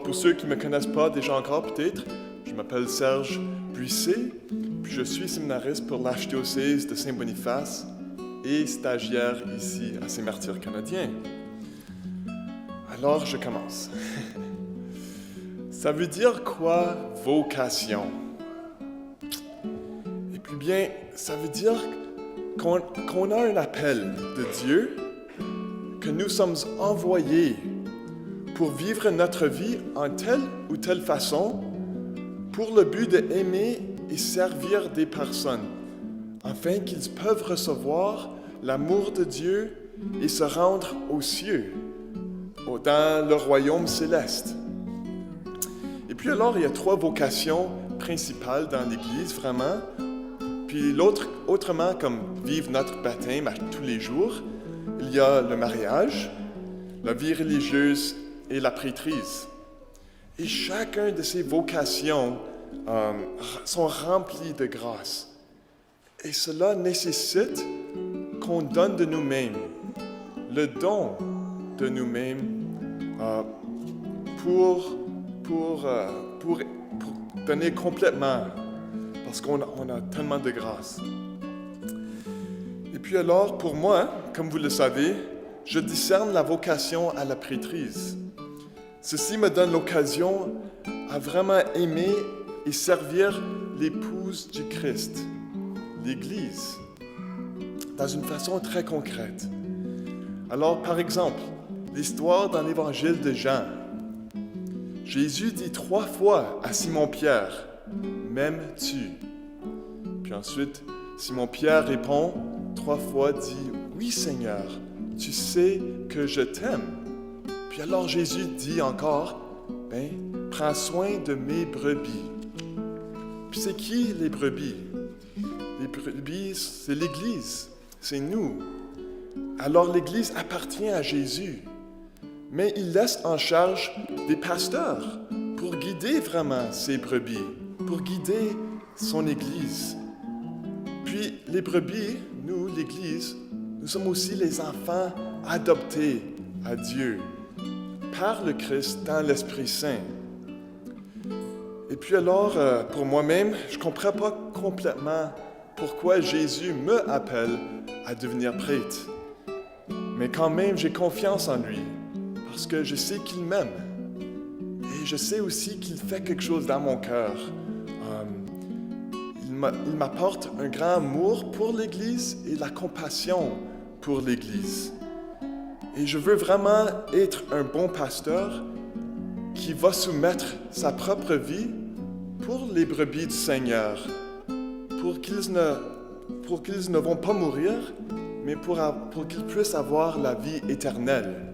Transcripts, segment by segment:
pour ceux qui ne me connaissent pas déjà encore peut-être, je m'appelle Serge Buissé, puis je suis séminariste pour l'archidiocèse de Saint-Boniface et stagiaire ici à Saint-Martyr canadien. Alors je commence. Ça veut dire quoi, vocation? Et puis bien, ça veut dire qu'on a un appel de Dieu, que nous sommes envoyés pour vivre notre vie en telle ou telle façon, pour le but d'aimer et servir des personnes, afin qu'ils peuvent recevoir l'amour de Dieu et se rendre aux cieux, dans le royaume céleste. Et puis alors, il y a 3 vocations principales dans l'Église, vraiment. Puis autrement, comme vivre notre baptême à tous les jours, il y a le mariage, la vie religieuse et la prêtrise. Et chacun de ces vocations sont remplies de grâce. Et cela nécessite qu'on donne de nous-mêmes, le don de nous-mêmes pour donner complètement, parce qu'on a tellement de grâce. Et puis alors, pour moi, comme vous le savez, je discerne la vocation à la prêtrise. Ceci me donne l'occasion à vraiment aimer et servir l'épouse du Christ, l'Église, dans une façon très concrète. Alors, par exemple, l'histoire dans l'Évangile de Jean. Jésus dit 3 fois à Simon-Pierre, « M'aimes-tu » Puis ensuite, Simon-Pierre répond 3 fois, dit, « Oui, Seigneur, tu sais que je t'aime. » Puis alors Jésus dit encore, « Prends soin de mes brebis. » Puis c'est qui les brebis? Les brebis, c'est l'Église, c'est nous. Alors l'Église appartient à Jésus, mais il laisse en charge des pasteurs pour guider vraiment ses brebis, pour guider son Église. Puis les brebis, nous, l'Église, nous sommes aussi les enfants adoptés à Dieu par le Christ dans l'Esprit Saint. Et puis alors, pour moi-même, je ne comprends pas complètement pourquoi Jésus me appelle à devenir prêtre. Mais quand même, j'ai confiance en lui, parce que je sais qu'il m'aime. Et je sais aussi qu'il fait quelque chose dans mon cœur. Il m'apporte un grand amour pour l'Église et la compassion pour l'Église. Et je veux vraiment être un bon pasteur qui va soumettre sa propre vie pour les brebis du Seigneur, pour qu'ils ne vont pas mourir, mais pour qu'ils puissent avoir la vie éternelle.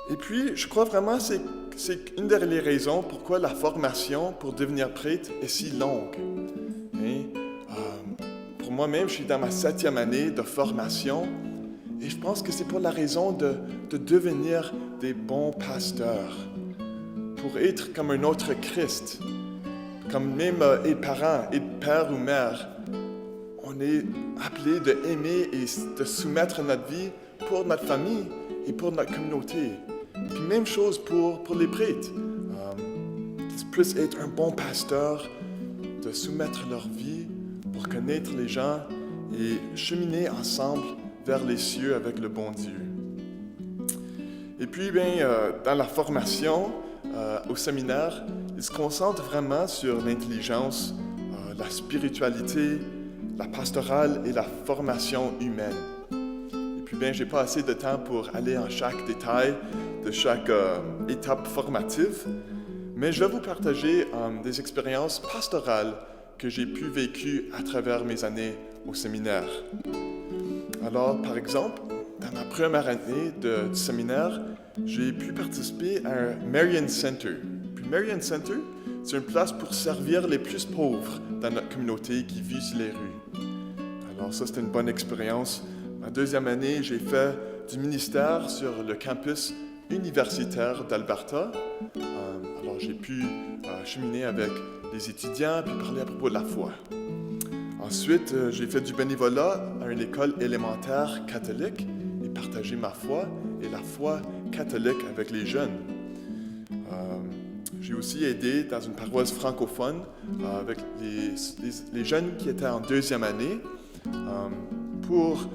Et puis, je crois vraiment que c'est une des raisons pourquoi la formation pour devenir prêtre est si longue. Pour moi-même, je suis dans ma 7e année de formation et je pense que c'est pour la raison de devenir des bons pasteurs, pour être comme un autre Christ, comme même être parents, être père ou mère. On est appelé d'aimer et de soumettre notre vie pour notre famille et pour notre communauté. Puis même chose pour les prêtres, qu'ils puissent être un bon pasteur, de soumettre leur vie pour connaître les gens et cheminer ensemble vers les cieux avec le bon Dieu. Et puis, dans la formation au séminaire, ils se concentrent vraiment sur l'intelligence, la spiritualité, la pastorale et la formation humaine. Et puis, j'ai pas assez de temps pour aller en chaque détail de chaque étape formative, mais je vais vous partager des expériences pastorales que j'ai pu vécues à travers mes années au séminaire. Alors, par exemple, dans ma première année du séminaire, j'ai pu participer à un Marian Center. Puis Marian Center, c'est une place pour servir les plus pauvres dans notre communauté qui vivent sur les rues. Alors ça, c'était une bonne expérience. Ma 2e année, j'ai fait du ministère sur le campus universitaire d'Alberta. Alors j'ai pu cheminer avec les étudiants puis parler à propos de la foi. Ensuite, j'ai fait du bénévolat à une école élémentaire catholique et partagé ma foi et la foi catholique avec les jeunes. j'ai aussi aidé dans une paroisse francophone avec les jeunes qui étaient en deuxième année pour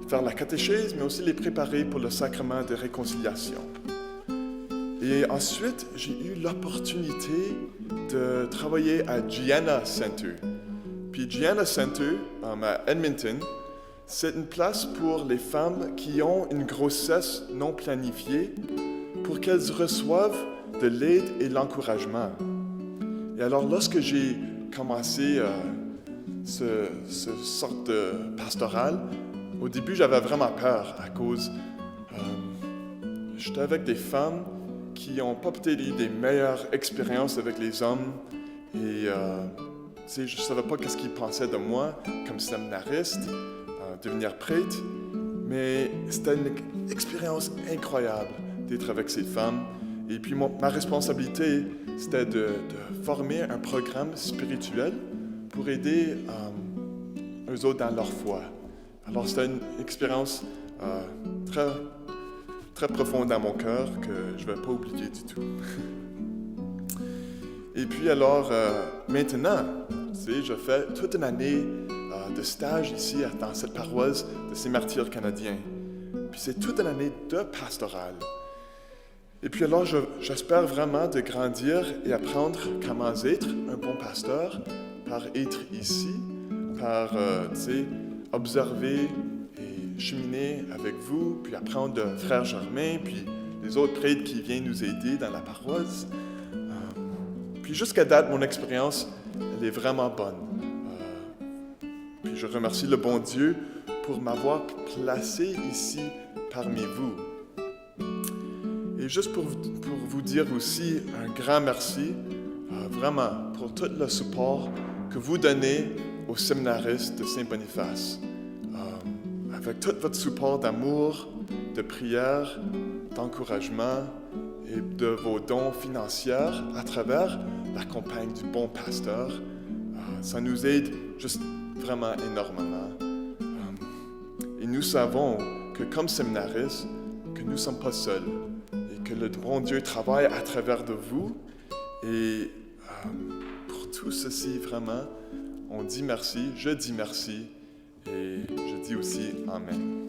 faire la catéchèse, mais aussi les préparer pour le sacrement de réconciliation. Et ensuite, j'ai eu l'opportunité de travailler à Gianna Center. Puis Gianna Center, à Edmonton, c'est une place pour les femmes qui ont une grossesse non planifiée pour qu'elles reçoivent de l'aide et l'encouragement. Et alors, lorsque j'ai commencé ce sorte de pastoral, au début, j'avais vraiment peur à cause j'étais avec des femmes qui n'ont pas peut-être eu des meilleures expériences avec les hommes et je ne savais pas qu'est-ce qu'ils pensaient de moi comme séminariste, devenir prêtre, mais c'était une expérience incroyable d'être avec ces femmes. Et puis ma responsabilité, c'était de former un programme spirituel pour aider eux autres dans leur foi. Alors c'était une expérience très, très profonde dans mon cœur que je ne vais pas oublier du tout. Et puis alors, maintenant, je fais toute une année de stage ici dans cette paroisse de ces martyrs canadiens. Puis c'est toute une année de pastoral. Et puis alors, j'espère vraiment de grandir et apprendre comment être un bon pasteur par être ici, par, observer et cheminer avec vous, puis apprendre de Frère Germain, puis les autres prêtres qui viennent nous aider dans la paroisse. Puis jusqu'à date, mon expérience, elle est vraiment bonne. Puis je remercie le bon Dieu pour m'avoir placé ici parmi vous. Et juste pour vous dire aussi un grand merci, vraiment, pour tout le support que vous donnez aux séminaristes de Saint-Boniface. Avec tout votre support d'amour, de prière, d'encouragement et de vos dons financiers à travers la campagne du bon pasteur, ça nous aide juste vraiment énormément. Et nous savons que comme séminaristes, que nous ne sommes pas seuls et que le bon Dieu travaille à travers de vous. Et pour tout ceci, vraiment, on dit merci, je dis merci et je dis aussi Amen.